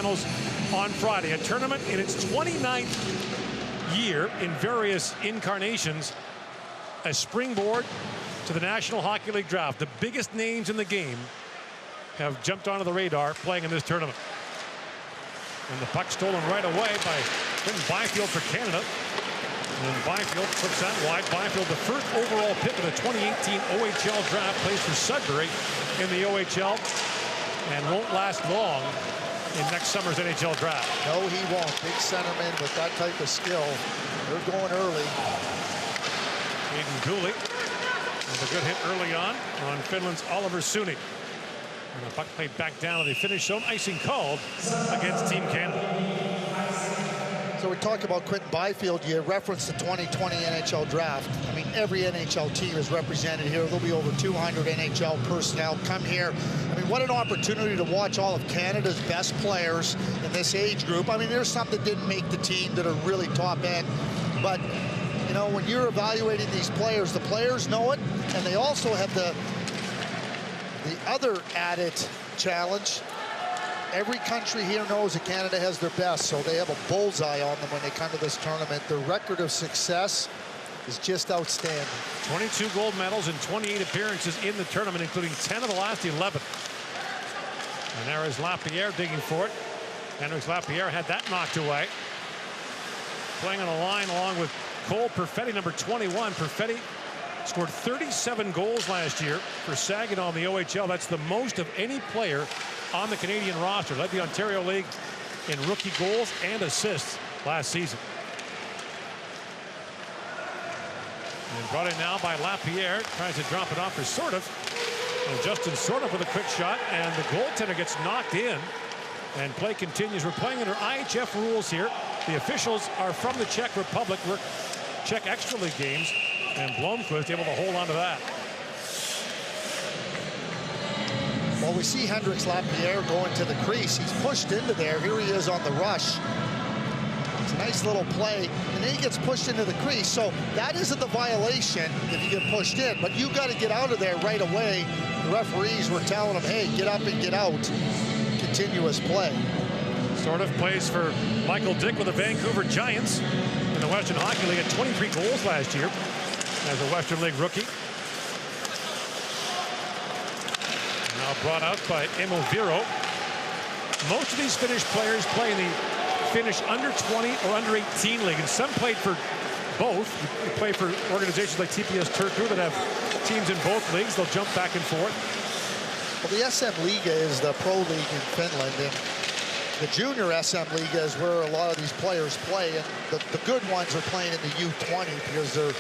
finals on Friday. A tournament in its 29th year in various incarnations. A springboard to the National Hockey League draft. The biggest names in the game have jumped onto the radar playing in this tournament. And the puck stolen right away by Quinton Byfield for Canada. And Byfield puts that wide. Byfield, the first overall pick of the 2018 OHL draft, plays for Sudbury in the OHL and won't last long in next summer's NHL draft. No, he won't. Big centerman with that type of skill. They're going early. Aiden Gooley with a good hit early on Finland's Oliver Suni. And the puck played back down to the finish zone. Icing called against Team Canada. So we talk about Quinton Byfield. You referenced the 2020 NHL draft. I mean, every NHL team is represented here. There'll be over 200 NHL personnel come here. I mean, what an opportunity to watch all of Canada's best players in this age group. I mean, there's some that didn't make the team that are really top end. But, you know, when you're evaluating these players, the players know it. And they also have the other added challenge. Every country here knows that Canada has their best, so they have a bullseye on them when they come to this tournament. Their record of success is just outstanding. 22 gold medals and 28 appearances in the tournament, including 10 of the last 11. And there is Lapierre digging for it. Henrik Lapierre had that knocked away. Playing on a line along with Cole Perfetti, number 21. Perfetti scored 37 goals last year for Saginaw in the OHL. That's the most of any player on the Canadian roster. Led the Ontario League in rookie goals and assists last season. And brought in now by Lapierre. Tries to drop it off for Sortov. And Justin Sortov with a quick shot. And the goaltender gets knocked in. And play continues. We're playing under IHF rules here. The officials are from the Czech Republic. We're Czech Extra League games. And Blomqvist able to hold on to that. Well, we see Henrik Lapierre going to the crease. He's pushed into there. Here he is on the rush. It's a nice little play. And then he gets pushed into the crease. So that isn't the violation if you get pushed in. But you got to get out of there right away. The referees were telling him, hey, get up and get out. Continuous play. Sort of plays for Michael Dick with the Vancouver Giants in the Western Hockey League. Had 23 goals last year as a Western League rookie. Now brought out by Emil Viro. Most of these Finnish players play in the Finnish under 20 or under 18 league, and some played for both. You play for organizations like TPS Turku that have teams in both leagues. They'll jump back and forth. Well, the SM Liiga is the pro league in Finland, and the junior SM Liiga is where a lot of these players play, and the good ones are playing in the U20 because they're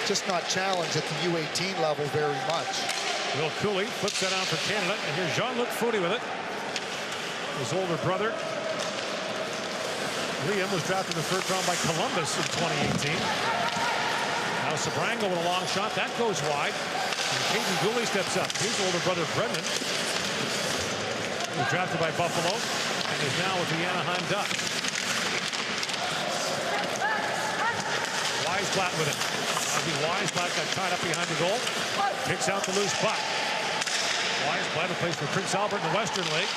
just not challenged at the U18 level very much. Will Cooley flips that out for Canada, and here's Jean-Luc Foudy with it. His older brother Liam was drafted in the first round by Columbus in 2018. Now Sabrango with a long shot that goes wide, and Caden Gooley steps up. His older brother Brendan was drafted by Buffalo and is now with the Anaheim Ducks. Weisblatt with it. Weisblatt got tied up behind the goal. Picks out the loose puck. Weisblatt, who plays for Prince Albert in the Western League,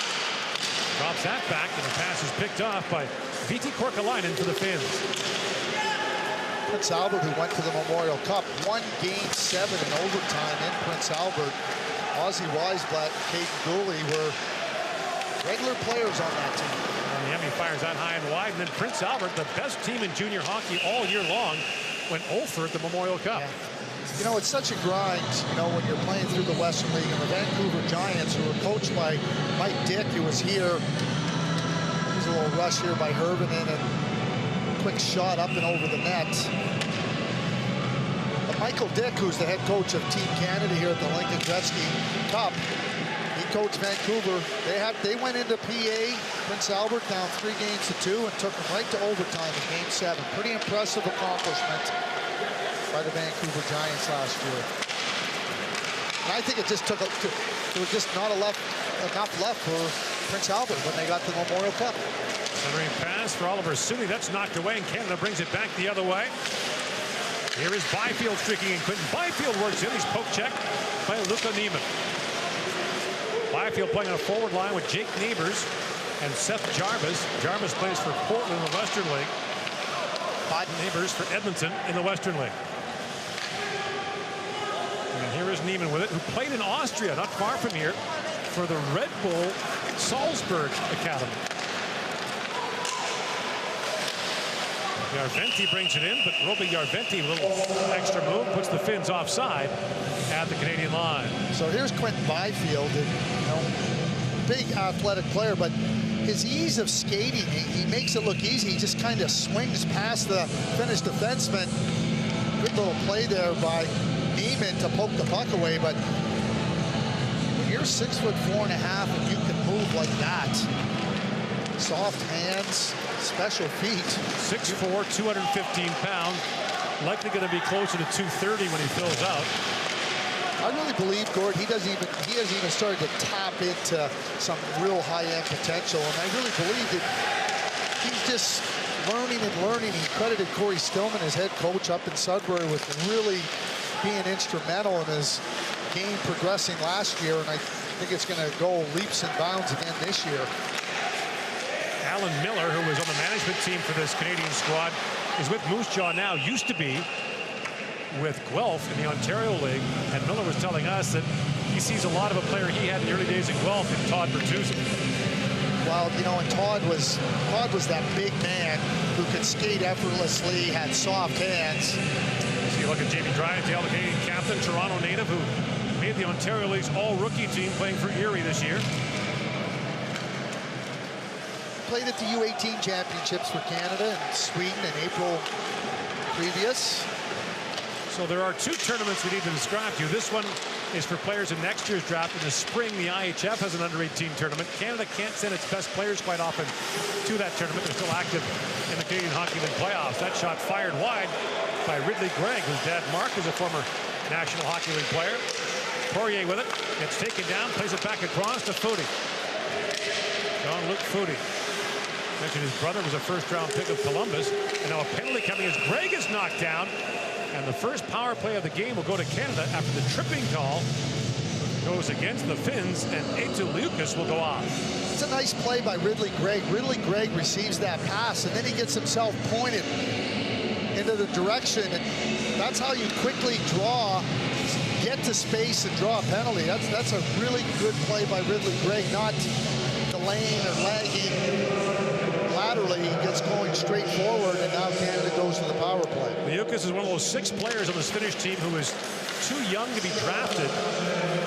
drops that back, and the pass is picked off by Viti Korkalainen for the Finns. Prince Albert, who went to the Memorial Cup, won Game 7 in overtime in Prince Albert. Ozzy Weisblatt and Caden Gooley were regular players on that team. And Miami fires out high and wide, and then Prince Albert, the best team in junior hockey all year long, went 0 at the Memorial Cup. Yeah. You know, it's such a grind, you know, when you're playing through the Western League, and the Vancouver Giants, who were coached by Mike Dick, who was here. There's a little rush here by Hervinen, and a quick shot up and over the net. But Michael Dick, who's the head coach of Team Canada here at the Hlinka Gretzky Cup, he coached Vancouver. They went into PA, Prince Albert, down 3-2, and took them right to overtime in Game 7. Pretty impressive accomplishment by the Vancouver Giants last year. And I think it just took there was just not enough left for Prince Albert when they got to the Memorial Cup. Centering pass for Oliver Suni. That's knocked away, and Canada brings it back the other way. Here is Byfield streaking in. Quinton Byfield works in. He's poke checked by Luka Niemann. Byfield playing on a forward line with Jake Neighbors and Seth Jarvis. Jarvis plays for Portland in the Western League. Neighbors for Edmonton in the Western League. And here is Neiman with it, who played in Austria, not far from here, for the Red Bull Salzburg Academy. Järventie brings it in, but Roby Järventie, a little extra move, puts the Finns offside at the Canadian line. So here's Quinton Byfield, big athletic player, but his ease of skating, he makes it look easy. He just kind of swings past the Finnish defenseman. Good little play there by Neiman to poke the puck away, but when you're 6'4.5" and you can move like that, soft hands, special feet. 6'4", 215 pounds, likely going to be closer to 230 when he fills out. I really believe, Gord, he hasn't even started to tap into some real high-end potential, and I really believe that he's just learning and learning. He credited Corey Stillman, his head coach up in Sudbury, with really being instrumental in his game progressing last year, and I think it's going to go leaps and bounds again this year. Alan Miller, who was on the management team for this Canadian squad, is with Moose Jaw now, used to be with Guelph in the Ontario League, and Miller was telling us that he sees a lot of a player he had in the early days in Guelph in Todd Bertuzzi. Well, you know, and Todd was that big man who could skate effortlessly, had soft hands. So you look at Jamie Drysdale, the Canadian captain, Toronto native, who made the Ontario League's all-rookie team playing for Erie this year. Played at the U18 championships for Canada and Sweden in April previous. So there are two tournaments we need to describe to you. This one is for players in next year's draft. In the spring, the IHF has an under-18 tournament. Canada can't send its best players quite often to that tournament. They're still active in the Canadian Hockey League playoffs. That shot fired wide by Ridley Gregg, whose dad Mark is a former National Hockey League player. Poirier with it. It's taken down, plays it back across to Foudy. Jean-Luc Foudy. Mentioned his brother was a first-round pick of Columbus. And now a penalty coming as Gregg is knocked down. And the first power play of the game will go to Canada after the tripping call goes against the Finns, and Eetu Liukas will go off. It's a nice play by Ridley Gregg. Ridley Gregg receives that pass, and then he gets himself pointed into the direction. And that's how you quickly get to space and draw a penalty. That's a really good play by Ridley Gregg, not delaying or lagging laterally. He gets going straight forward, and now Canada goes to the power play. Liukas is one of those 6 players on this Finnish team who is too young to be drafted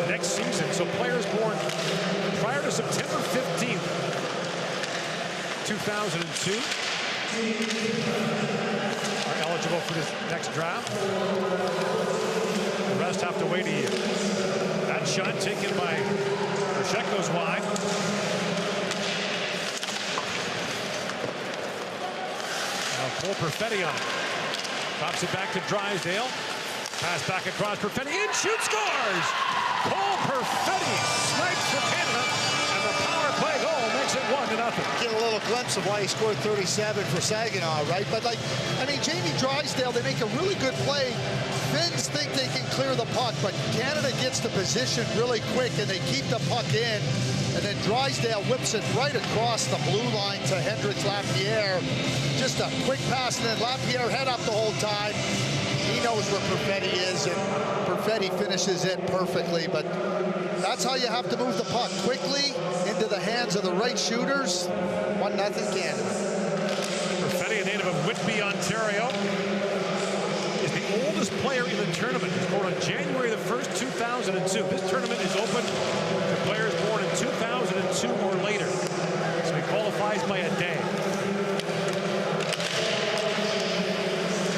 next season. So players born prior to September 15th, 2002 are eligible for this next draft. The rest have to wait a year. That shot taken by Rochette goes wide. Cole Perfetti on it. Drops it back to Drysdale. Pass back across Perfetti. In, shoot, scores! Cole Perfetti snipes for Canada, and the power play goal makes it 1-0. Get a little glimpse of why he scored 37 for Saginaw, right? But, Jamie Drysdale, they make a really good play. Finns think they can clear the puck, but Canada gets the position really quick, and they keep the puck in. And then Drysdale whips it right across the blue line to Hendrix Lapierre. Just a quick pass, and then Lapierre head up the whole time. He knows where Perfetti is, and Perfetti finishes it perfectly. But that's how you have to move the puck quickly into the hands of the right shooters. 1-0 Canada. Perfetti, a native of Whitby, Ontario, is the oldest player in the tournament. He was born on January the 1st, 2002. This tournament is open to players born in 2002 or later. So he qualifies by a day.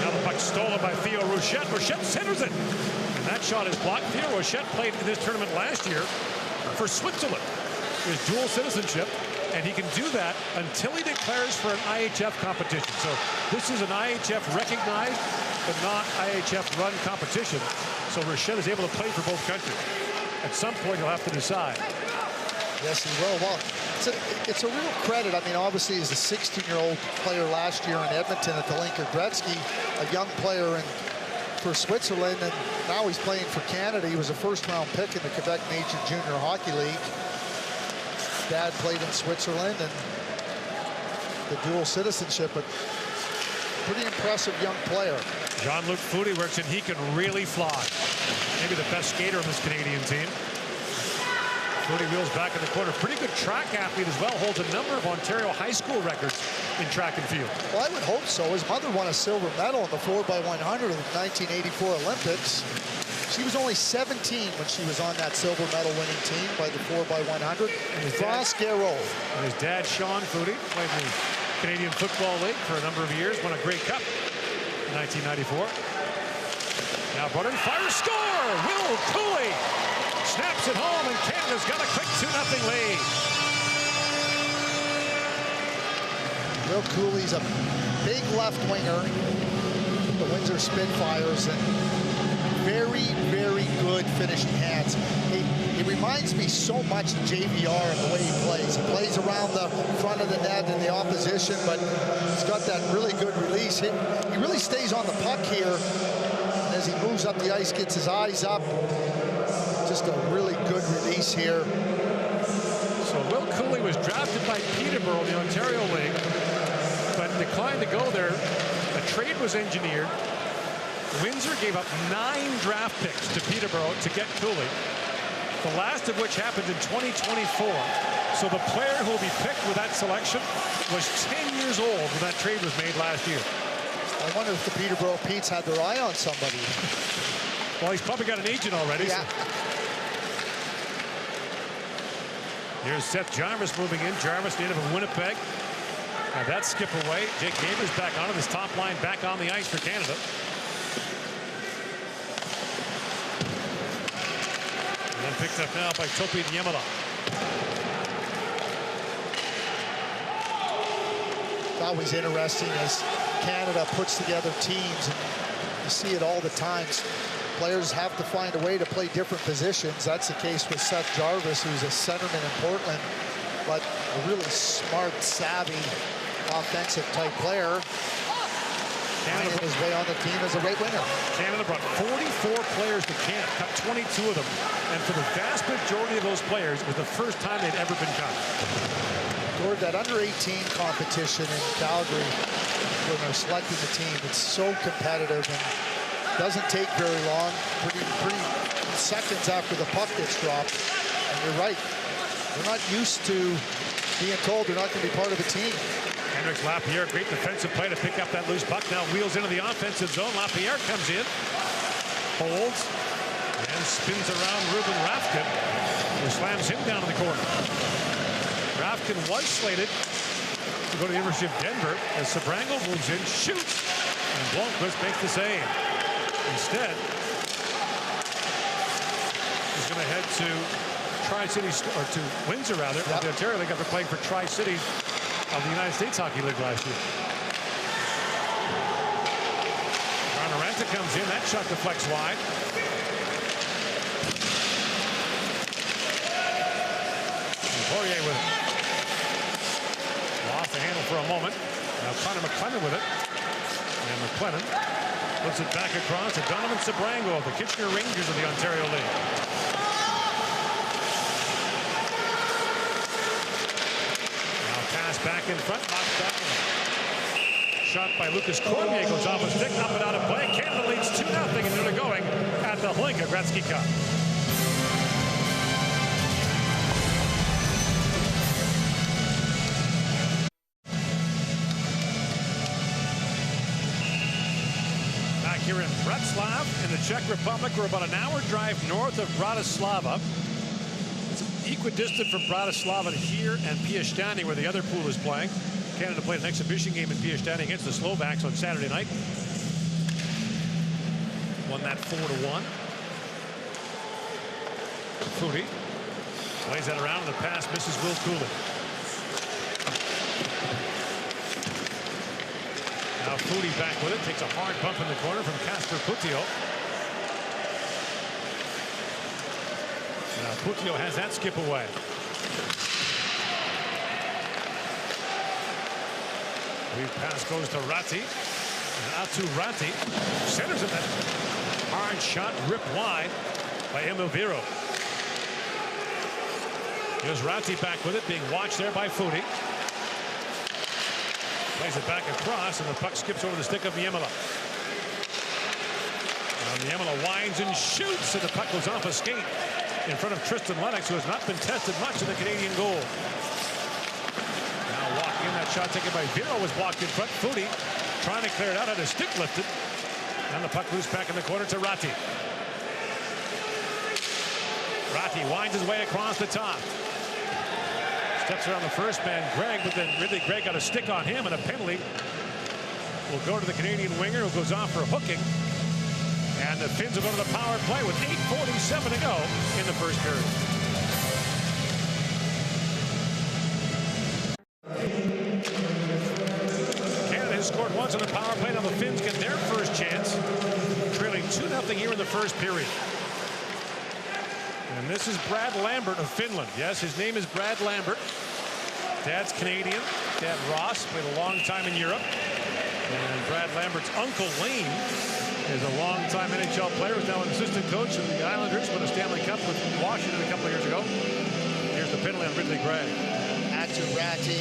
Now the puck stolen by Theo Rochette. Rochette centers it. And that shot is blocked. Theo Rochette played in this tournament last year for Switzerland. His dual citizenship. And he can do that until he declares for an IHF competition. So this is an IHF recognized but not IHF run competition. So Rochette is able to play for both countries. At some point, he'll have to decide. Yes, he will. Well, it's a real credit. Obviously, he's a 16-year-old player last year in Edmonton at the Hlinka Gretzky, a young player for Switzerland, and now he's playing for Canada. He was a first-round pick in the Quebec Major Junior Hockey League. dad played in Switzerland and the dual citizenship, but pretty impressive young player. Jean-Luc Foudy works and he can really fly. Maybe the best skater on this Canadian team. Foudy wheels back in the corner. Pretty good track athlete as well. Holds a number of Ontario high school records in track and field. Well, I would hope so. His mother won a silver medal in the 4x100 of the 1984 Olympics. She was only 17 when she was on that silver medal winning team by the 4x100. France Garreau. And his dad, Sean Foudy, played in the Canadian Football League for a number of years. Won a Grey Cup in 1994. Now brought in, fire, score! Will Cooley snaps it home, and Canada's got a quick 2-0 lead. Will Cooley's a big left winger with the Windsor Spitfires, and very, very good finishing hands. He reminds me so much of JVR in the way he plays. He plays around the front of the net in the opposition, but he's got that really good release. He really stays on the puck here, and as he moves up the ice, gets his eyes up. Just a really good release here. So Will Cooley was drafted by Peterborough in the Ontario League, but declined to go there. A trade was engineered. Windsor gave up 9 draft picks to Peterborough to get Cooley, the last of which happened in 2024. So the player who will be picked with that selection was 10 years old when that trade was made last year. I wonder if the Peterborough Petes had their eye on somebody. Well, he's probably got an agent already. Yeah. So. Here's Seth Jarvis moving in. Jarvis, native of Winnipeg. Now that skip away. Jake Neighbors back onto this top line, back on the ice for Canada. And then picked up now by Topi Niemela. It's always interesting as Canada puts together teams, and you see it all the times. Players have to find a way to play different positions. That's the case with Seth Jarvis, who's a centerman in Portland, but a really smart, savvy, offensive type player. Finding his way on the team as a right winger. Canada brought 44 players to camp, cut 22 of them, and for the vast majority of those players, it was the first time they'd ever been cut. Toward that under-18 competition in Calgary, when they're selecting the team, it's so competitive and doesn't take very long, pretty seconds after the puck gets dropped. And you're right, they're not used to being told they're not going to be part of a team. Hendricks Lapierre, great defensive play to pick up that loose puck. Now wheels into the offensive zone. Lapierre comes in, holds, and spins around Ruben Rafkin, who slams him down in the corner. Rafkin was slated to go to the University of Denver as Sabrango moves in, shoots, and Blomqvist makes the save. Instead, he's going to head to Tri-City, or to Windsor rather, of the Ontario League after playing for Tri-City of the United States Hockey League last year. Arnarenta comes in, that shot deflects wide. And Poirier with it. Lost the handle for a moment. Now Connor McLennan with it. And McLennan puts it back across to Donovan Sabrango of the Kitchener Rangers of the Ontario League. Now pass back in front, knocked back. Shot by Lucas Cormier goes off a stick, up and out of play. Canada leads 2-0 and they're going at the Hlinka Gretzky Cup. Here in Breclav in the Czech Republic. We're about an hour drive north of Bratislava. It's equidistant from Bratislava here and Piešťany, where the other pool is playing. Canada played an exhibition game in Piešťany against the Slovaks on Saturday night. Won that 4-1. Foudy plays that around, and the pass misses Will Cooley. Now Foudy back with it, takes a hard bump in the corner from Casper Putio. Now Putio has that skip away. Lead pass goes to Ratti. And Atu Ratti centers it. That hard shot ripped wide by Emil Viro. Here's Ratti back with it, being watched there by Foudy. Plays it back across, and the puck skips over the stick of Niemela. Niemela winds and shoots, and the puck goes off a skate in front of Tristan Lennox, who has not been tested much in the Canadian goal. Now walking in, that shot taken by Vero was blocked in front. Foudy trying to clear it out, had his stick lifted. And the puck loose back in the corner to Ratti. Ratti winds his way across the top. Steps around the first man, Greg, but then Ridley Gregg got a stick on him, and a penalty will go to the Canadian winger, who goes off for hooking. And the Finns will go to the power play with 8:47 to go in the first period. Canada has scored once on the power play. Now the Finns get their first chance, trailing 2-0 here in the first period. And this is Brad Lambert of Finland. Yes, his name is Brad Lambert. Dad's Canadian. Dad Ross played a long time in Europe. And Brad Lambert's uncle Lane is a long-time NHL player, who's now an assistant coach of the Islanders, won a Stanley Cup with Washington a couple of years ago. Here's the penalty on Ridley Gregg. Aatu Ratti.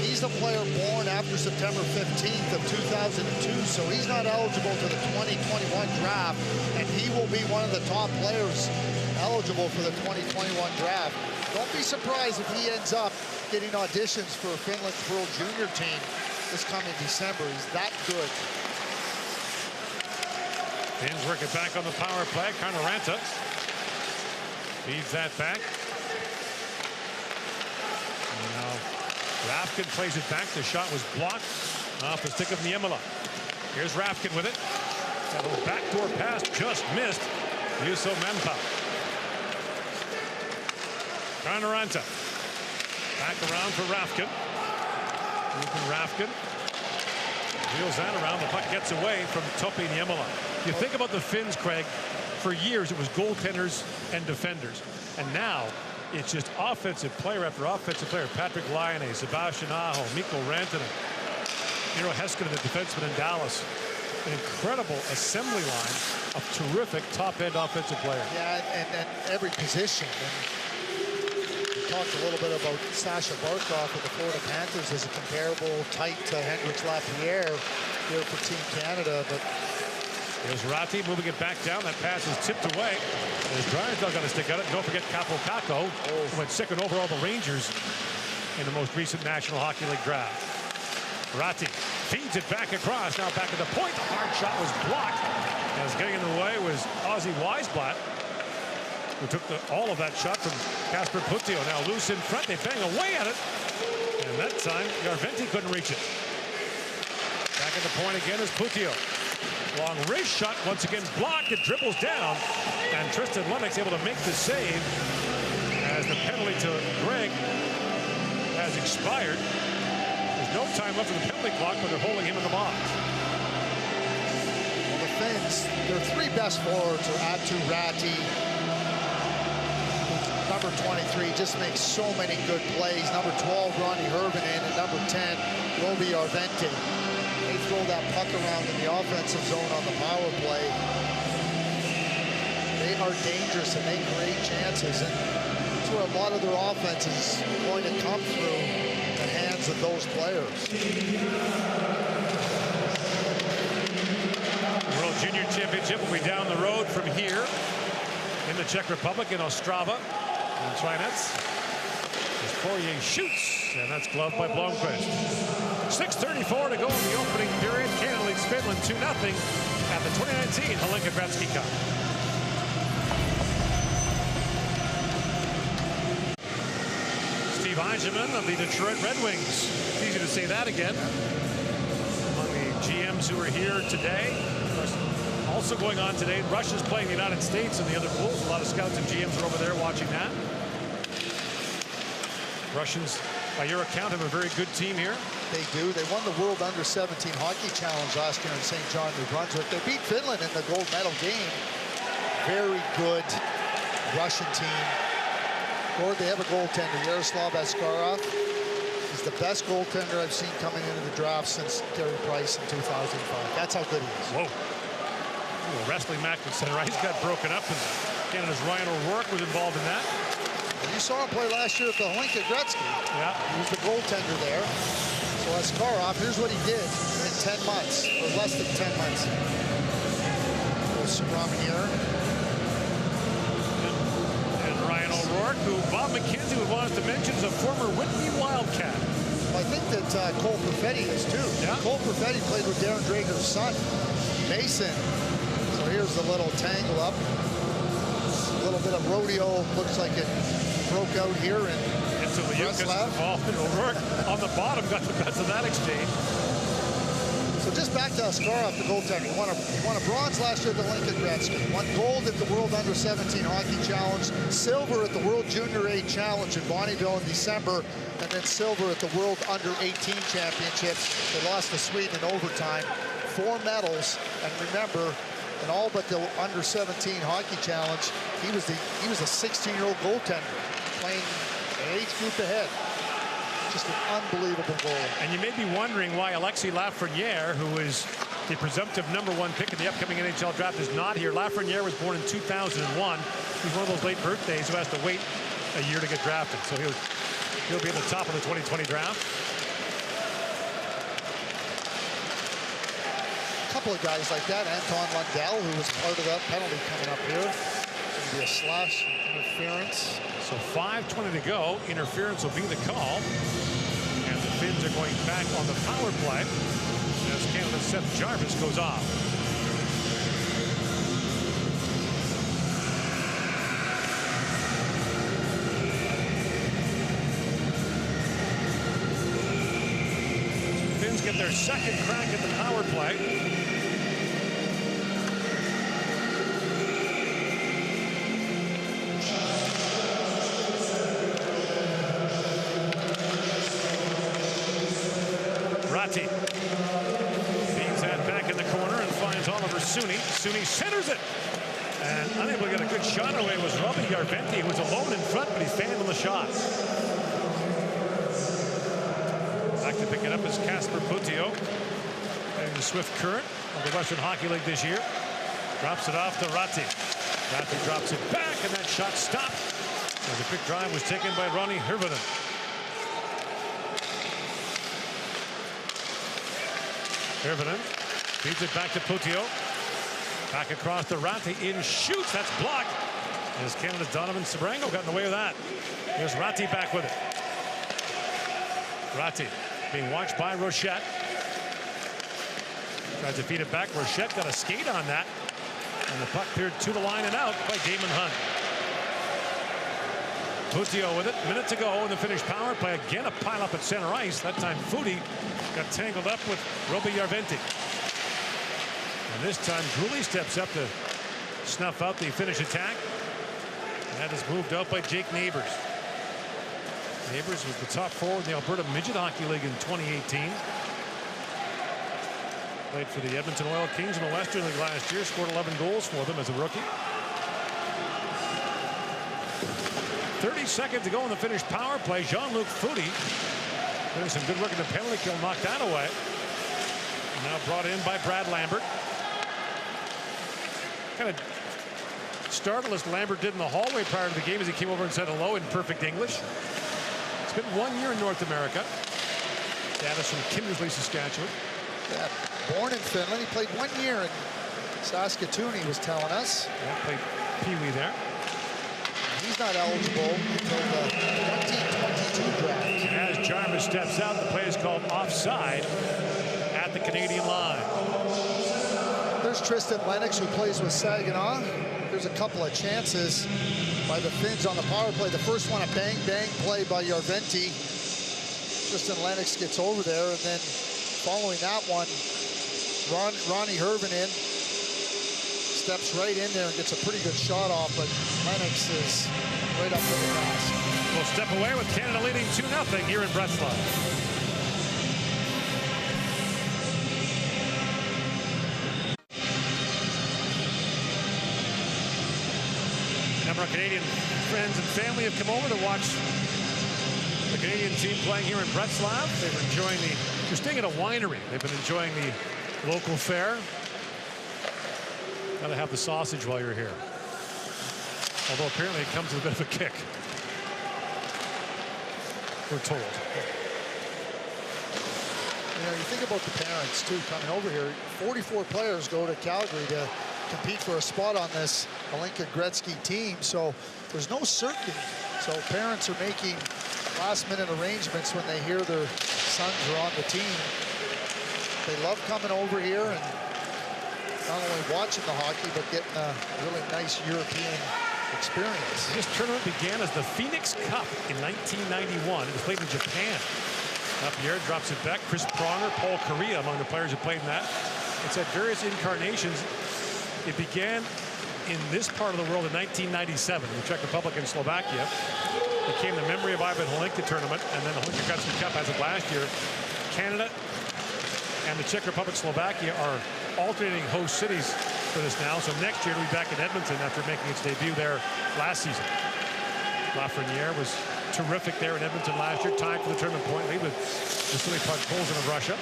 He's the player born after September 15th of 2002, so he's not eligible to the 2021 draft, and he will be one of the top players eligible for the 2021 draft. Don't be surprised if he ends up getting auditions for Finland's World Junior team this coming December. He's that good. Finns work it back on the power play. Carnaranta feeds that back. And now Rafkin plays it back. The shot was blocked off the stick of Niemela. Here's Rafkin with it. That little backdoor pass just missed. Juuso Mempä. Carnaranta back around for Rafkin. Rafkin wheels that around. The puck gets away from Topi Niemela. You think about the Finns, Craig, for years it was goaltenders and defenders. And now it's just offensive player after offensive player. Patrick Laine, Sebastian Aho, Mikko Rantanen, Miro Heiskanen, the defenseman in Dallas. An incredible assembly line of terrific top-end offensive players. Yeah, and every position. And we talked a little bit about Sasha Barkov of the Florida Panthers as a comparable type to Hendrix Lapierre here for Team Canada, but here's Ratti moving it back down. That pass is tipped away. As Drysdale got a stick on it. Don't forget Capo Caco, who went second overall the Rangers in the most recent National Hockey League draft. Ratti feeds it back across. Now back at the point. The hard shot was blocked. As getting in the way was Ozzy Weisblatt, who took all of that shot from Kasper Puttio. Now loose in front. They bang away at it. And that time, Järventie couldn't reach it. Back at the point again is Puttio. Long wrist shot, once again blocked. It dribbles down, and Tristan Lennox able to make the save as the penalty to Gregg has expired. There's no time left in the penalty clock, but they're holding him in the box. Well, the Finns, their three best forwards are Aatu Ratti. Number 23 just makes so many good plays. Number 12, Ronnie Hirvonen, and number 10, Roby Järventie. They throw that puck around in the offensive zone on the power play. They are dangerous and they create chances, and that's where a lot of their offense is going to come through the hands of those players. The World Junior Championship will be down the road from here in the Czech Republic in Ostrava. And Trinets. As Poirier shoots, and that's gloved by Blomqvist. 6:34 to go in the opening period. Canada leads Finland 2-0 at the 2019 Hlinka Gretzky Cup. Steve Yzerman of the Detroit Red Wings. It's easy to say that again. Among the GMs who are here today. Also going on today, Russia's playing the United States in the other pools. A lot of scouts and GMs are over there watching that. Russians, by your account, have a very good team here. They do. They won the World Under-17 Hockey Challenge last year in St. John, New Brunswick. They beat Finland in the gold medal game. Very good Russian team. Or they have a goaltender, Yaroslav Askarov. He's the best goaltender I've seen coming into the draft since Carey Price in 2005. That's how good he is. Whoa. Ooh, wrestling match in center ice got broken up, and Canada's Ryan O'Rourke was involved in that. You saw him play last year at the Hlinka Gretzky. Yeah. He was the goaltender there. So Askarov, here's what he did in 10 months, or less than 10 months. Little scrum here. And Ryan O'Rourke, who Bob McKenzie would want us to mention, is a former Whitby Wildcat. I think that Cole Perfetti is too. Yeah. Cole Perfetti played with Darren Drager's son, Mason. So here's the little tangle up. A little bit of rodeo, looks like it broke out here in Until the Yukas involved, and O'Rourke on the bottom got the best of that exchange. So just back to Askarov, the goaltender. He won a bronze last year at the Hlinka Gretzky. Won gold at the World Under-17 Hockey Challenge. Silver at the World Junior A Challenge in Bonneville in December. And then silver at the World Under-18 Championships. They lost to Sweden in overtime. 4 medals. And remember, in all but the Under-17 Hockey Challenge, he was a 16-year-old goaltender playing an age group ahead. Just an unbelievable goal. And you may be wondering why Alexis Lafreniere, who is the presumptive #1 pick in the upcoming NHL draft, is not here. Lafreniere was born in 2001. He's one of those late birthdays who has to wait a year to get drafted. So he'll be at the top of the 2020 draft. A couple of guys like that. Anton Lundell, who was part of that penalty coming up here. Going to be a slash interference. So 5:20 to go. Interference will be the call. And the Finns are going back on the power play as Canada's Seth Jarvis goes off. Finns get their second crack at the power play. Ratti beams that back in the corner and finds Oliver Suni. Suni centers it. And unable to get a good shot away was Robbie Yarventi, who was alone in front, but he failed on the shot. Back to pick it up is Casper Puttio. And the swift current of the Western Hockey League this year. Drops it off to Ratti. Ratti drops it back, and that shot stopped. And the quick drive was taken by Ronnie Hirvonen. Hirvonen feeds it back to Puttio. Back across to Ratti. In shoots. That's blocked. As Canada's Donovan Sabrango got in the way of that. Here's Ratti back with it. Ratti being watched by Rochette. Tries to feed it back. Rochette got a skate on that. And the puck cleared to the line and out by Damon Hunt. Puttio with it. Minute to go in the Finnish power play. Again, a pile up at center ice. That time Foudy got tangled up with Robbie Yarventi. And this time Drulli steps up to snuff out the Finnish attack. And that is moved out by Jake Neighbors. Neighbors was the top forward in the Alberta Midget Hockey League in 2018. Played for the Edmonton Oil Kings in the Western League last year. Scored 11 goals for them as a rookie. 30 seconds to go in the Finnish power play. Jean-Luc Foudy doing some good work in the penalty kill, knocked that away. Now brought in by Brad Lambert. Kind of startled as Lambert did in the hallway prior to the game as he came over and said hello in perfect English. It's been 1 year in North America. Dad is from Kindersley, Saskatchewan. Yeah, born in Finland. He played 1 year in Saskatoon, he was telling us. Yeah, played Pee Wee there. He's not eligible until the 2022 draft. As Jarvis steps out, the play is called offside at the Canadian line. There's Tristan Lennox, who plays with Saginaw. There's a couple of chances by the Finns on the power play. The first one, a bang-bang play by Yarventi. Tristan Lennox gets over there, and then following that one, Ronnie Hirvonen steps right in there and gets a pretty good shot off, but Lennox is right up to the task. We'll step away with Canada leading 2-0 here in Breclav. Number of Canadian friends and family have come over to watch the Canadian team playing here in Breclav. They're staying at a winery. They've been enjoying the local fare. Gotta have the sausage while you're here. Although apparently it comes with a bit of a kick. we're told. You know, you think about the parents, too, coming over here. 44 players go to Calgary to compete for a spot on this Hlinka Gretzky team, so there's no certainty. So parents are making last-minute arrangements when they hear their sons are on the team. They love coming over here and not only watching the hockey, but getting a really nice European experience. This tournament began as the Phoenix Cup in 1991. It was played in Japan. Up here, drops it back. Chris Pronger, Paul Correa among the players who played in that. It's had various incarnations. It began in this part of the world in 1997, the Czech Republic and Slovakia. Became the Memory of Ivan Hlinka tournament, and then the Hlinka Gretzky Cup as of last year. Canada and the Czech Republic, Slovakia are alternating host cities for this now. So next year it'll be back in Edmonton after making its debut there last season. Lafreniere was terrific there in Edmonton last year, tied for the tournament point lead with Vasily Podkolzin of Russia.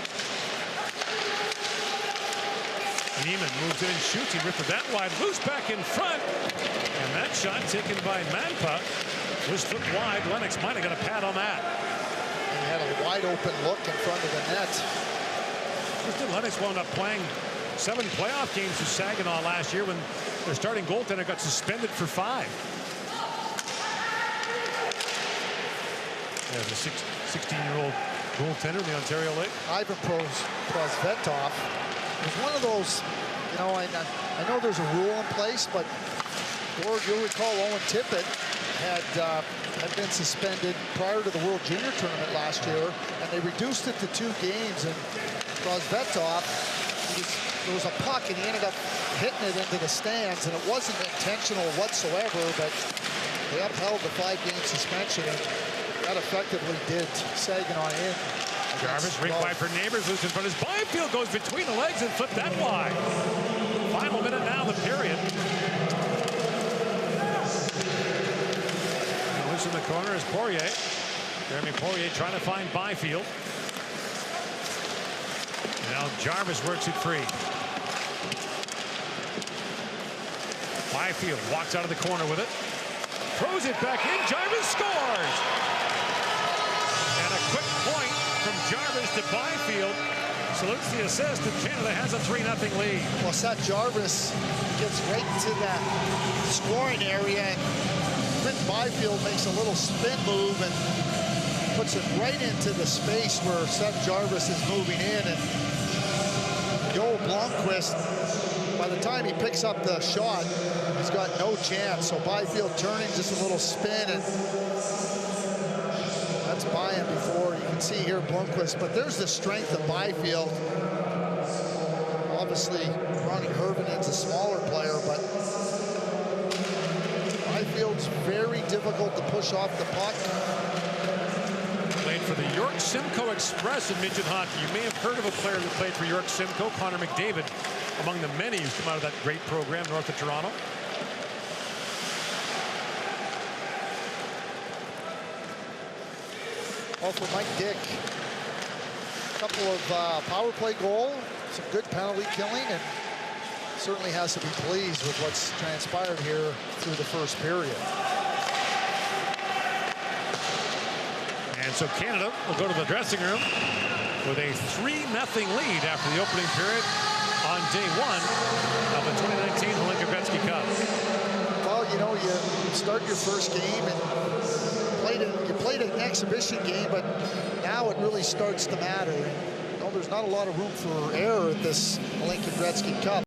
Neiman moves in and shoots. He ripped it that wide, loose back in front. And that shot taken by Manpa was flipped wide. Lennox might have got a pad on that. And he had a wide open look in front of the net. Lennox wound up playing 7 playoff games with Saginaw last year when their starting goaltender got suspended for 5. There's a 16-year-old goaltender in the Ontario League. Ivan Prosvetov was one of those, you know, I know there's a rule in place, but you'll recall Owen Tippett had been suspended prior to the World Junior Tournament last year, and they reduced it to 2 games. And Prosvetov, there was a puck, and he ended up hitting it into the stands, and it wasn't intentional whatsoever, but they upheld the 5-game suspension, and that effectively did Saginaw in. Jarvis, rink wide for Neighbors, loose in front. His Byfield goes between the legs and flipped that wide. Final minute now of the period. Loose in the corner is Poirier. Jeremy Poirier trying to find Byfield. Now Jarvis works it free. Byfield walks out of the corner with it. Throws it back in. Jarvis scores! And a quick point from Jarvis to Byfield. Salutes the assist, and Canada has a 3-0 lead. Well, Seth Jarvis gets right into that scoring area, and Quint Byfield makes a little spin move and puts it right into the space where Seth Jarvis is moving in. And Joel Blomqvist, by the time he picks up the shot, he's got no chance. So Byfield turning, just a little spin, and that's by him before. You can see here Blomqvist, but there's the strength of Byfield. Obviously, Ronnie Hervinen's a smaller player, but Byfield's very difficult to push off the puck. Played for the York Simcoe Express in midget hockey. You may have heard of a player that played for York Simcoe, Connor McDavid, among the many who's come out of that great program north of Toronto. Well, for Mike Dick, a couple of power play goals, some good penalty killing, and certainly has to be pleased with what's transpired here through the first period. And so Canada will go to the dressing room with a 3-0 lead after the opening period on day 1 of the 2019 Hlinka Gretzky Cup. Well, you know, you start your first game and you played an exhibition game, but now it really starts to matter. You know, there's not a lot of room for error at this Hlinka Gretzky Cup.